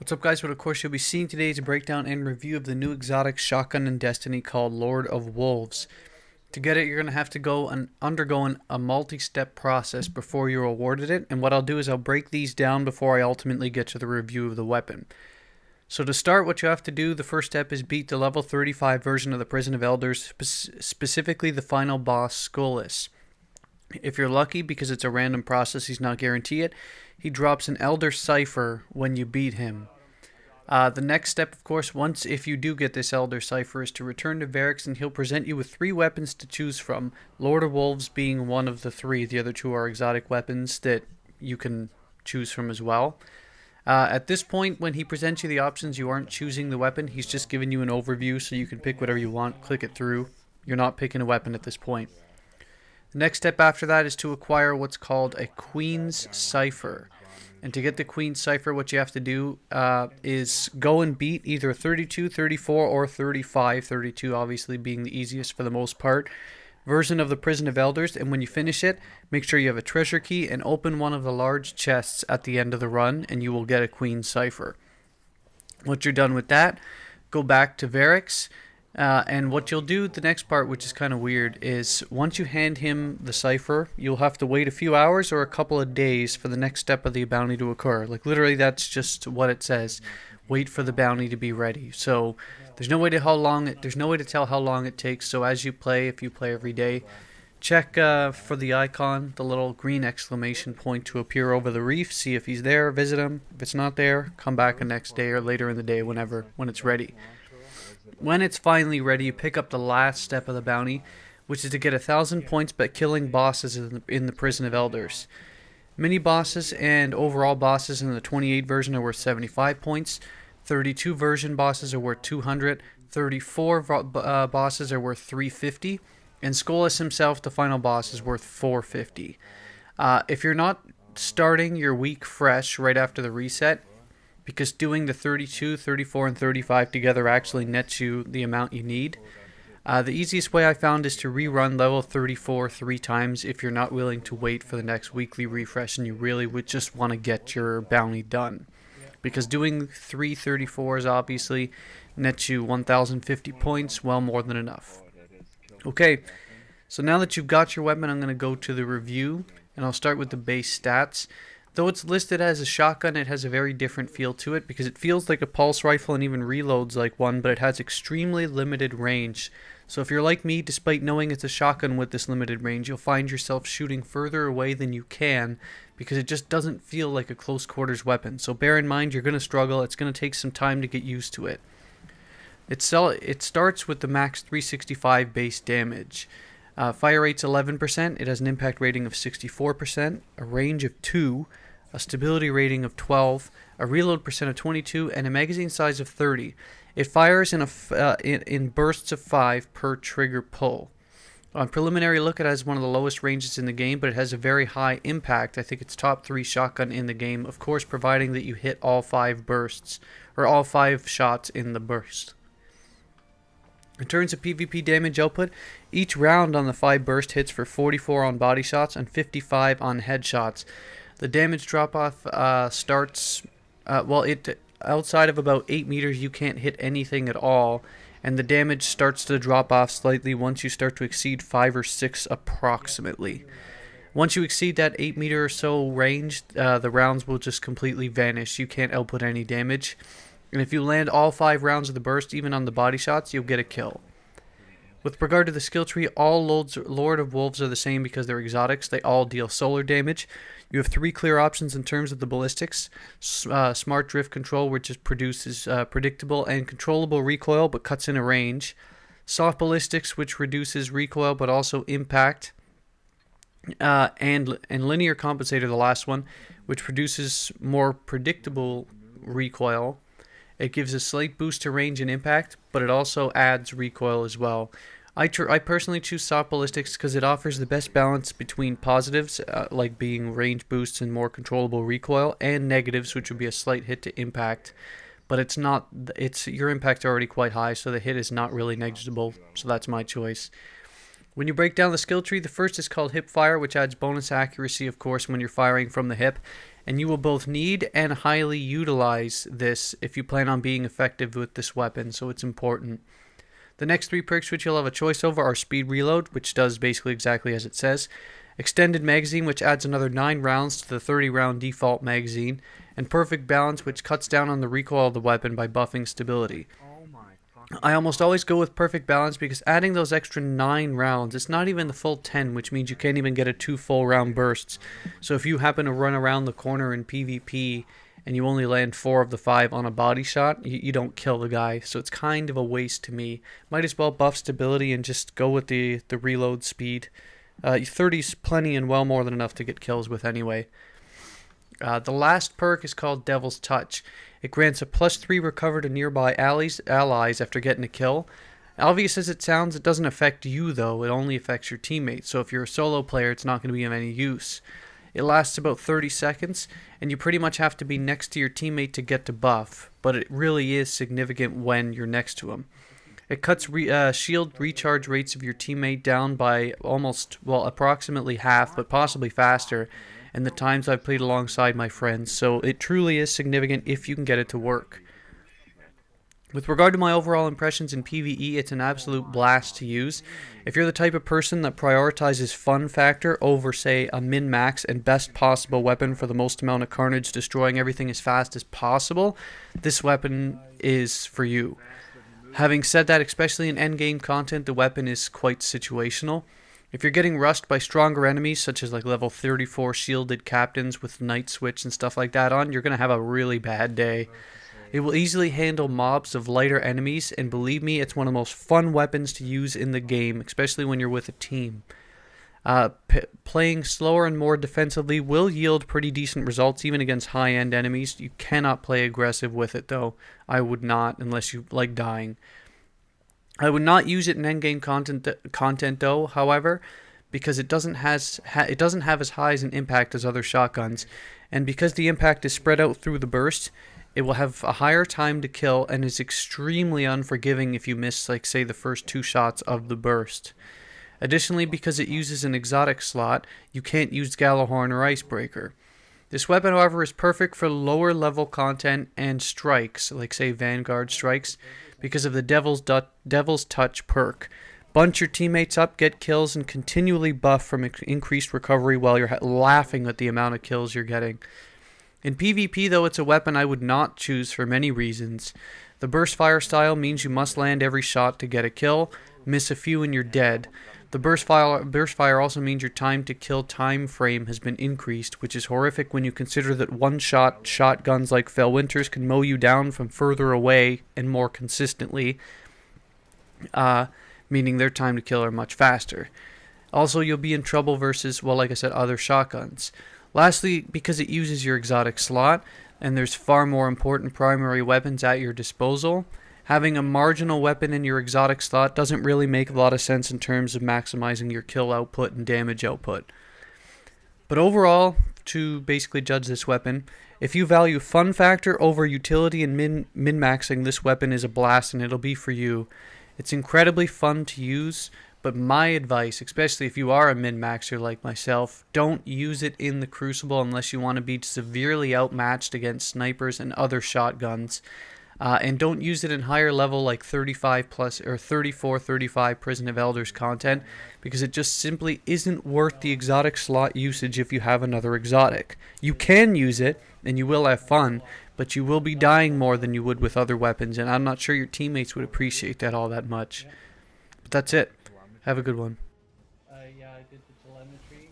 What's up, guys? What of course you'll be seeing today is a breakdown and review of the new exotic shotgun in Destiny called Lord of Wolves. To get it, you're going to have to go and undergo a multi-step process before you're awarded it, and what I'll do is I'll break these down before I ultimately get to the review of the weapon. So to start, what you have to do, the first step is beat the level 35 version of the Prison of Elders, specifically the final boss, Skolas. If you're lucky, because it's a random process, he's not guaranteed it, he drops an Elder cipher when you beat him. The next step, of course, if you do get this Elder cipher, is to return to Varix, and he'll present you with 3 weapons to choose from, Lord of Wolves being one of the 3. The other 2 are exotic weapons that you can choose from as well. At this point, when he presents you the options, you aren't choosing the weapon. He's just giving you an overview, so you can pick whatever you want, click it through. You're not picking a weapon at this point. The next step after that is to acquire what's called a Queen's Cipher. And to get the Queen's Cipher, what you have to do is go and beat either 32, 34, or 35, 32 obviously being the easiest for the most part, version of the Prison of Elders. And when you finish it, make sure you have a treasure key and open one of the large chests at the end of the run, and you will get a Queen's Cipher. Once you're done with that, go back to Varix. And what you'll do, the next part, which is kind of weird, is once you hand him the cipher, you'll have to wait a few hours or a couple of days for the next step of the bounty to occur. Like, literally, that's just what it says. Wait for the bounty to be ready. So there's no way to tell how long it takes. So as you play, if you play every day, check for the icon, the little green exclamation point to appear over the reef. See if he's there, visit him. If it's not there, come back the next day or later in the day when it's ready. When it's finally ready, you pick up the last step of the bounty, which is to get 1,000 points by killing bosses in the Prison of Elders. Mini bosses and overall bosses in the 28 version are worth 75 points, 32 version bosses are worth 200, 34 bosses are worth 350, and Skolas himself, the final boss, is worth 450. If you're not starting your week fresh right after the reset, because doing the 32, 34, and 35 together actually nets you the amount you need. The easiest way I found is to rerun level 34 3 times if you're not willing to wait for the next weekly refresh and you really would just want to get your bounty done. Because doing 3 34s obviously nets you 1,050 points, well more than enough. Okay, so now that you've got your weapon, I'm going to go to the review, and I'll start with the base stats. Though it's listed as a shotgun, it has a very different feel to it because it feels like a pulse rifle and even reloads like one, but it has extremely limited range. So if you're like me, despite knowing it's a shotgun with this limited range, you'll find yourself shooting further away than you can because it just doesn't feel like a close quarters weapon. So bear in mind, you're going to struggle. It's going to take some time to get used to it. It starts with the max 365 base damage. Fire rate's 11%, it has an impact rating of 64%, a range of 2, a stability rating of 12, a reload percent of 22, and a magazine size of 30. It fires in bursts of 5 per trigger pull. On preliminary look, it has one of the lowest ranges in the game, but it has a very high impact. I think it's top 3 shotgun in the game, of course providing that you hit all 5 bursts, or all 5 shots in the burst. In terms of PvP damage output, each round on the 5 burst hits for 44 on body shots and 55 on headshots. The damage drop-off starts, outside of about 8 meters you can't hit anything at all, and the damage starts to drop off slightly once you start to exceed 5 or 6 approximately. Once you exceed that 8 meter or so range, the rounds will just completely vanish. You can't output any damage. And if you land all 5 rounds of the burst, even on the body shots, you'll get a kill. With regard to the skill tree, all Lord of Wolves are the same because they're exotics. They all deal solar damage. You have 3 clear options in terms of the ballistics. Smart drift control, which produces predictable and controllable recoil but cuts in a range. Soft ballistics, which reduces recoil but also impact. And linear compensator, the last one, which produces more predictable recoil. It gives a slight boost to range and impact, but it also adds recoil as well. I personally choose soft ballistics because it offers the best balance between positives, like being range boosts and more controllable recoil, and negatives, which would be a slight hit to impact. But your impact's already quite high, so the hit is not really negligible, so that's my choice. When you break down the skill tree, the first is called hip fire, which adds bonus accuracy, of course, when you're firing from the hip. and you will both need and highly utilize this if you plan on being effective with this weapon, so it's important. The next 3 perks which you'll have a choice over are Speed Reload, which does basically exactly as it says, Extended Magazine, which adds another 9 rounds to the 30-round default magazine, and Perfect Balance, which cuts down on the recoil of the weapon by buffing stability. I almost always go with Perfect Balance because adding those extra 9 rounds, it's not even the full 10, which means you can't even get a 2 full round bursts. So if you happen to run around the corner in PvP and you only land 4 of the 5 on a body shot, you don't kill the guy. So it's kind of a waste to me. Might as well buff stability and just go with the reload speed. 30 is plenty and well more than enough to get kills with anyway. The last perk is called Devil's Touch. It grants a +3 recover to nearby allies after getting a kill. Obvious as it sounds, it doesn't affect you though, it only affects your teammates, so if you're a solo player it's not going to be of any use. It lasts about 30 seconds, and you pretty much have to be next to your teammate to get to buff, but it really is significant when you're next to him. It cuts shield recharge rates of your teammate down by approximately half, but possibly faster, and the times I've played alongside my friends, so it truly is significant if you can get it to work. With regard to my overall impressions in PvE, it's an absolute blast to use. If you're the type of person that prioritizes fun factor over, say, a min-max and best possible weapon for the most amount of carnage, destroying everything as fast as possible, this weapon is for you. Having said that, especially in endgame content, the weapon is quite situational. If you're getting rushed by stronger enemies, such as like level 34 shielded captains with night switch and stuff like that on, you're going to have a really bad day. It will easily handle mobs of lighter enemies, and believe me, it's one of the most fun weapons to use in the game, especially when you're with a team. Playing slower and more defensively will yield pretty decent results even against high-end enemies. You cannot play aggressive with it though. I would not, unless you like dying. I would not use it in endgame content though, however, because it doesn't have as high as an impact as other shotguns, and because the impact is spread out through the burst, it will have a higher time to kill and is extremely unforgiving if you miss, like, say, the first 2 shots of the burst. Additionally, because it uses an exotic slot, you can't use Gallahorn or Icebreaker. This weapon, however, is perfect for lower level content and strikes, like, say, Vanguard strikes, because of the Devil's Touch perk. Bunch your teammates up, get kills, and continually buff from increased recovery while you're laughing at the amount of kills you're getting. In PvP, though, it's a weapon I would not choose for many reasons. The burst fire style means you must land every shot to get a kill, miss a few and you're dead. The burst fire also means your time to kill time frame has been increased, which is horrific when you consider that one-shot shotguns like Felwinter's can mow you down from further away and more consistently, meaning their time to kill are much faster. Also, you'll be in trouble versus, well, like I said, other shotguns. Lastly, because it uses your exotic slot, and there's far more important primary weapons at your disposal, having a marginal weapon in your exotic slot doesn't really make a lot of sense in terms of maximizing your kill output and damage output. But overall, to basically judge this weapon, if you value fun factor over utility and min-maxing, this weapon is a blast and it'll be for you. It's incredibly fun to use, but my advice, especially if you are a min-maxer like myself, don't use it in the Crucible unless you want to be severely outmatched against snipers and other shotguns. And don't use it in higher level like 35 plus or 34, 35 Prison of Elders content, because it just simply isn't worth the exotic slot usage if you have another exotic. You can use it and you will have fun, but you will be dying more than you would with other weapons, and I'm not sure your teammates would appreciate that all that much. But that's it. Have a good one. Yeah, I did the telemetry.